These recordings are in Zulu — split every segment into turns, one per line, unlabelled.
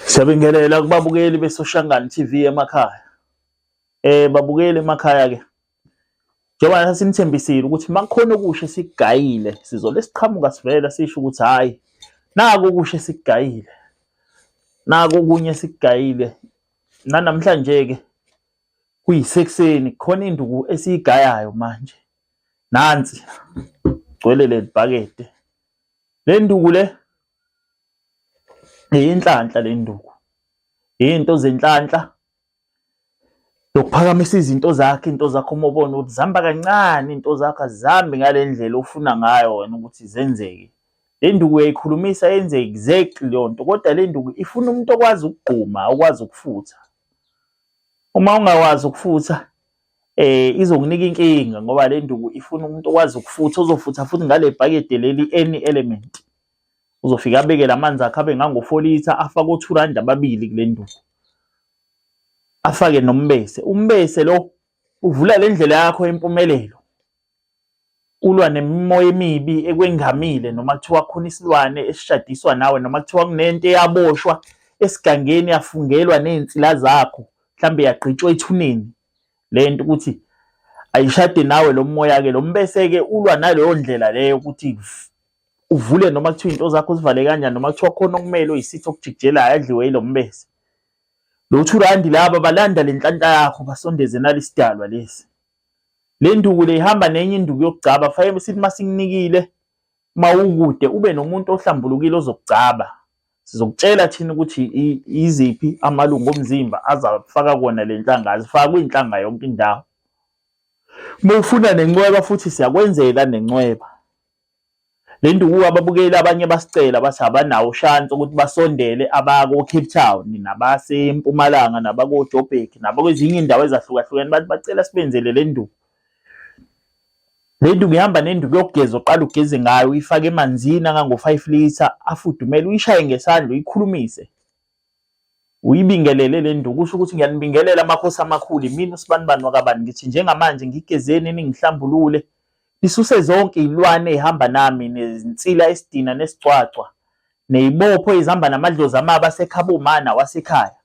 Siyabingelela kubabukeli beSoshangana TV emakhaya. Babukeli emakhaya-ke. Njengoba sinithembisile ukuthi makukhona okusha esikugayile sizole siqhamuka sivela sisho ukuthi hayi naku okusha esikugayile. Naku okunye esikugayile. Namhlanje-ke kuyisekuseni khona induku esiyigayayo manje. Nansi gcwele le bhakede. Le nduku le inhlanhla le nduku. Into zenhlanhla lokuphakamisa izinto zakhe, into zakho uma ubona ukuthi zihamba kancane, into zakho azambi ngale ndlela ofuna ngayo wena ukuthi zenzeke. Le nduku uyayikhulumisa yenze exactly leyo nto, kodwa le nduku ifuna umuntu okwazi ukugquma, okwazi ukufutha. Uma ungawazi ukufutha izokunika inkinga ngoba le nduku ifuna umuntu okwazi ukufutha, ozofutha futhi ngale bhakede leli any element. Uzofika abeke lamanzi akhe abe ngango-4 litha, afake o2 ababili kule nduku. Afake nombese. Umbese lo uvula le ndlela yakho yempumelelo. Ulwa nemimoya emibi ekwengamile noma kuthiwa khona isilwane esishadiswa nawe noma kuthiwa kunento eyaboshwa esigangeni yafungelwa nezinsila zakho, mhlambe yagqitshwa ethuneni. Le nto ukuthi ayishade nawe lo moya ke lo mbese ke ulwa naleyo ndlela leyo ukuthi uvule noma kuthiwa into zakho zivale kanjani noma kuthiwa khona okumele oyisitho okujikijelayo adliwe yilo mbese. Lo R2 laba balanda lenhlanhla yakho basondeze nalisidalwa lesi. Le nduku le ihamba nenye induku yokugcaba, fanele sithi masikunikile mawukude ube nomuntu ohlambulukile ozokugcaba. Sizokutshela thina ukuthi iziphi amalungu omzimba azafaka kona lenhlanga, azifaka kwinhlanga yonke indawo. Mufuna nencweba futhi siyakwenzela nencweba. Le nduku ababukeli abanye basicela bathi abanawo chance ukuthi basondele abako Cape Town nabase eMpumalanga nabako Joburg nabakwezinye indawo ezahlukahlukene bathi bacela sibenzele le nduku. Le nduku ihamba nenduku yokugeza oqala ugeze ngayo, uyifake emanzini angango-5 litha afudumele, uyishaye ngesandla uyikhulumise. Uyibingelele le nduku usho ukuthi ngiyanibingelela amakhosi amakhulu, mina uSibanibani wakabani ngithi njengamanje ngigezeni ningihlambulule. Nisuse zonke izilwane ezihamba nami nezinsila esidina nesicwacwa nezibopho ezihamba namadlozi amaba aseKhabomana wasekhaya.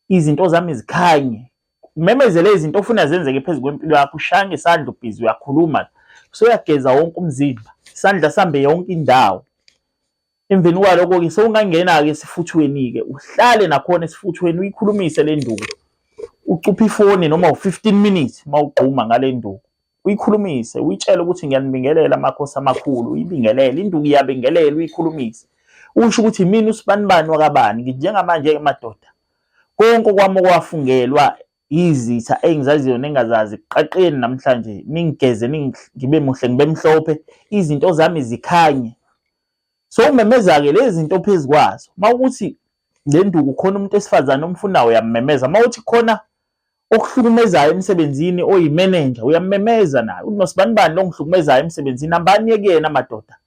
Izinto zami zikhanye. Umemezele izinto ofuna zenzeke phezulu kwempilo yakho, ushaya ngesandla ubhizi uyakhuluma. Usuyageza wonke umzimba, isandla sambe yonke indawo. Emveni kwalokho ke sowungangena ke esifuthweni ke uhlale nakhona esifuthweni uyikhulumise le nduku. Ucuphe ifoni noma u15 minutes mawugquma ngale nduku. Uyikhulumise, uyitshela ukuthi ngiyanibingelela amakhosi amakhulu, uyibingelele induku iyabingelela uyikhulumise. Usho ukuthi mina uSibanibani wakabani ngithi njengamanje madoda konke kwami okwafungelwa izitha engizaziyo nengazazi qaqeni namhlanje ningigeze ngibe muhle ngibe mhlophe, izinto zami zikhanye. So umemeza ke lezi zinto phezukwazo. Mawukuthi le nduku khona umuntu esifazana omfunayo uyamemeza, mawuthi khona okuhlukumezayo emsebenzini oyimanager uyamemeza naye. UNosibanibani lo ngihlukumezayo emsebenzini hambani yekuyena madoda.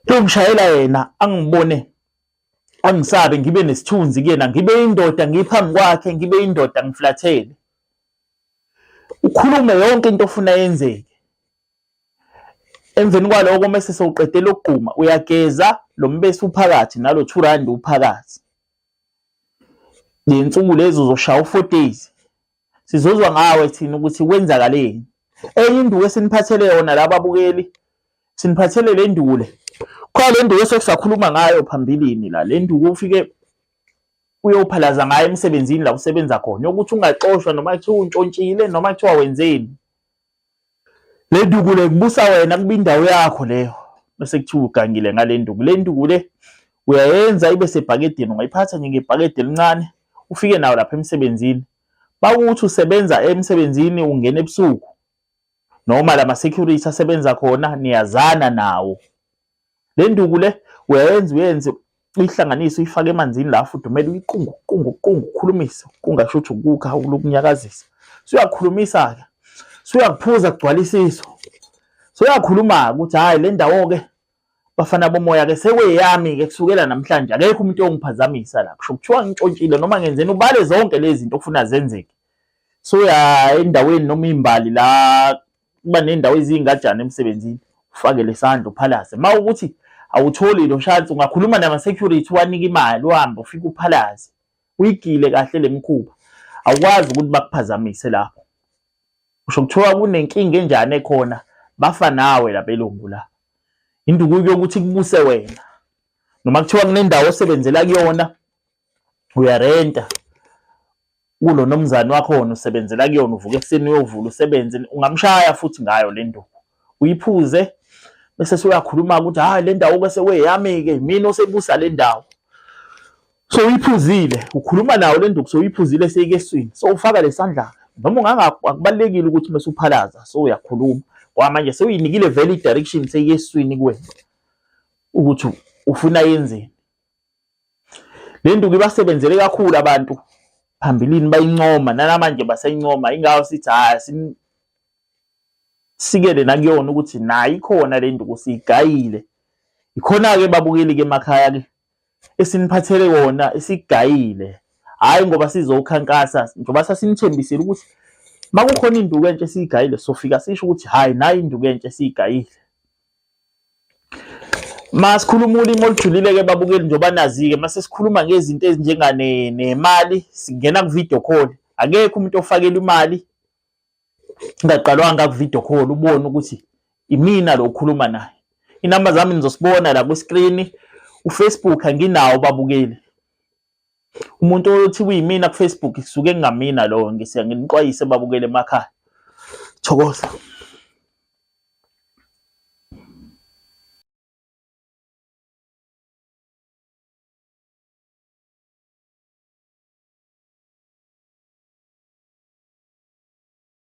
Lo ngishayela yena angibone angisabe ngibe nesithunzi kuyena, ngibe indoda ngiphambi kwakhe, ngibe indoda ngiflathele. Ukhulume yonke into ofuna yenzeke. Emveni kwaloko mase sewuqedela ukugquma uyageza lo mbese uphakathi nalo R2 uphakathi. Lensuku lezo uzoshaya u4 days. Sizozwa ngawe thina ukuthi kwenzakaleni. Enye induku esiniphathele yona laba abukeli, siniphathele le nduku le. Khona le nduku esekusakhuluma ngayo phambilini la. Le nduku ufike uyophalaza ngayo emsebenzini la usebenza khona, ukuthi ungaxoshwa noma kuthiwa untshontshile noma kuthiwa wenzeni. Le nduku le kubusa wena kuba indawo yakho leyo. Bese kuthiwa ugangile ngale nduku. Le nduku le uyayenza ibe sebhakedeni, ungayiphatha nje ngebhakede elincane ufike nawo lapha emsebenzini. Bakuthi usebenza emsebenzini ungena ebusuku noma lama security asebenza khona niyazana nawo. Le nduku le uyenze uyihlanganise uyifake emanzini la afudumele uyiqungu ukhulumise kungashuthi ukukha ukunyakazisa. Uyakhulumisa ke. Uyakuphuza kugcwalisiso. Uyakhuluma ukuthi hayi le ndawo ke bafana bomoya ke sekweyami ke kusukela namhlanje akekho umuntu ongiphazamisa la. Kusho kuthiwa ngitshontshile noma ngenzeni ubale zonke lezi zinto ofuna zenzeke. Uya endaweni noma imbali la kuba nendawo ezingajana emsebenzini ufake lesandla uphalaze. Mawukuthi awutholi lo shansi, ungakhuluma nama-security wanika imali uhambe ufike uphalaze uyigile kahle le mikhuba, awukwazi ukuthi bakuphazamise lapho. Kusho kuthiwa kunenkinga enjani ekhona, bafa nawe la belungu la. Induku yokuthi kubuse wena, noma kuthiwa kunendawo osebenzela kuyona uyarenta kulo nomzana wakho wona usebenzela kuyona, uvuka ekuseni uyovula usebenze, ungamshaya futhi ngayo le nduku uyiphuze bese uyakhuluma ukuthi hayi le ndawo bese weyami-ke mina osebusa le ndawo. So uyiphuzile ukhuluma nawo le nduku, so uyiphuzile seyikeswini, so ufaka lesandla noma akubalekile ukuthi mase uphalaza so uyakhuluma ngoba manje sewuyinikile vele i-direction seyikeswini kuwena ukuthi ufuna yenzeni. Le nduku ibasebenzele kakhulu abantu phambilini bayincoma, nanamanje basayincoma, ingawo sithi hayi sikele nakuyona ukuthi nayo ikhona le nduku siyigayile. Ikhona-ke babukeli-ke emakhaya-ke esiniphathele wona esigayile, hhayi ngoba sizokhankasa njengoba sasinithembisile ukuthi makukhona induku entsha esiyigayile sofika sisho ukuthi hayi nayo induku entsha esiyigayile. Masikhuluma ulimi olujulile-ke babukeli, njengoba nazi-ke mase sikhuluma ngezinto ezinjenganemali singena ku-video call, akekho umuntu ofakela imali ngaqalwanga ku-video call ubone ukuthi imina lo ukhuluma naye. Inamba zami nizosibona la ku-screen. uFacebook anginawo babukeli, umuntu othi uyimina ku-Facebook kusuke kungamina lo, ngiyanixwayise babukeli emakhaya. Thokoza.